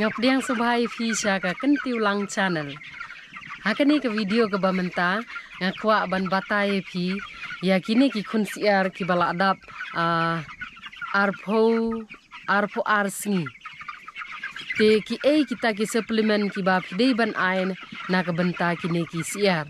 ngapdiang subhai fisha ka kentiu lang channel. Hakani ke video ke bamenta ngakwa ban batai phi ya kini ki khun siar ki bala adap arpo arsingi. Te ki kita ki suplemen ki ba phi ban ain na ka benta kini ki siar.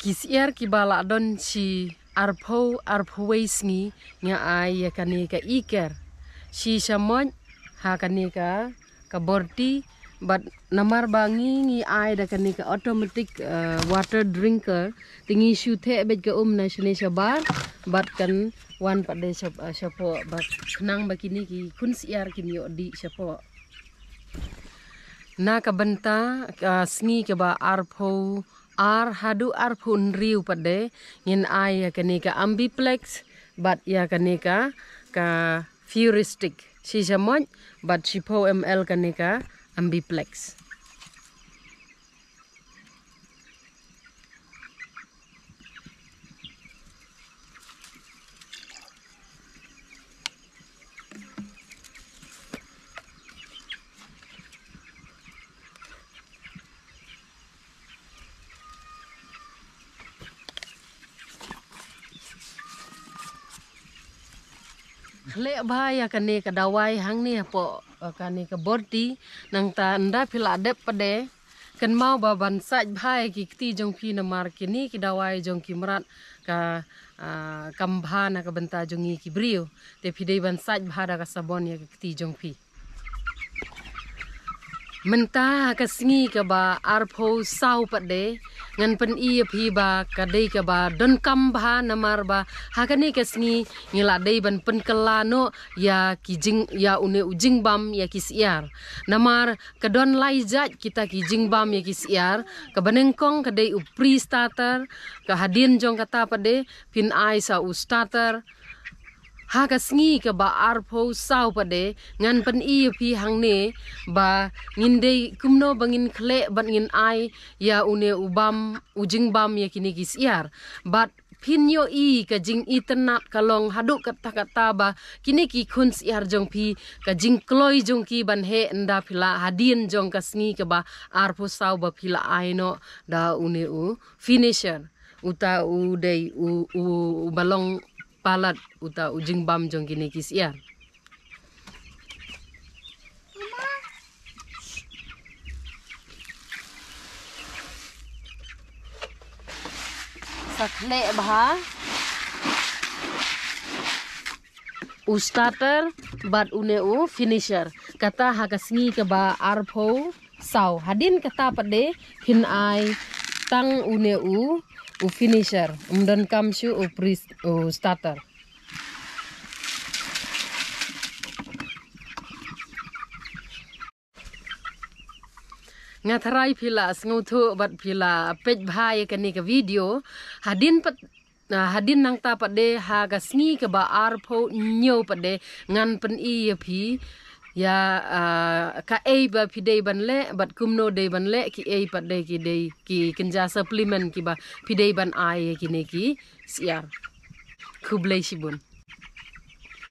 Kisiar kibala don si arpo waisngi nga ay kani ka iker si samon ha kani ka borti but namar bangi ngi ay da kani ka automatic water drinker tingi syuthe bet ka na shne shabar but kan wan pade shapo but kenang bakini ki kun siar kini di shapo na ka benta sngi ka ba arpo hadu pun riu pade ngin ai kanika ambiplex but ya kanika ka furistic si jamon but sipo ml kanika ambiplex. Le bahaya kani ka dawai hang ni po kani ka borti nang ta nda phila dep pade kan mau baban saj bhai ki ti jong phi na mar kini ki dawai jong ki mrat ka kambha na ka benta jongi ki brio te phi dei ban saj bhara ka sabon ya ki ti jong phi menta ka sngi ka ba arpho sau pade ngan pen i phi ba ka dei ka ba don kambha namar ba hakani ka sngi ngila dei ban pen kelano ya ki jing ya une ujing bam ya ki siar namar ka don lai jat kita ki jing bam ya ki siar ka banengkong ka dei upri starter ka hadin jong kata pade pin ai sa u starter ha ka sngi ka ba arpho sau pade ngan pen i phi hang ne ba ngin dei kumno bangin khle ban ngin ai ya une ubam ujing bam ya kini ki siar but pin yo i ka jing iternat kalong haduk kata ba kini ki khun siar jong phi ka jing kloi jong ki ban he nda phila hadin jong ka sngi ka ba arpho sau ba phila ai no da une u finisher uta u dei u balong palat uta ujing bam jong kini ki siar. Sakle bah u starter but une u finisher kata hakasngi ke ba arpho sau hadin kata pade hin ai tang une u finisher umdan kamshu u starter ngatharai phila nguthu bat phila pej bhai kani ka video hadin nang ta pade ha ga sngi ka ba arpho nyo pade ngan pen i phi ya ka ei ba phi dei ban le bat kumno dei ban le ki ei pade ki dei ki kinja supplement ki ba phi dei ban ai ki ne ki siar khublei sibun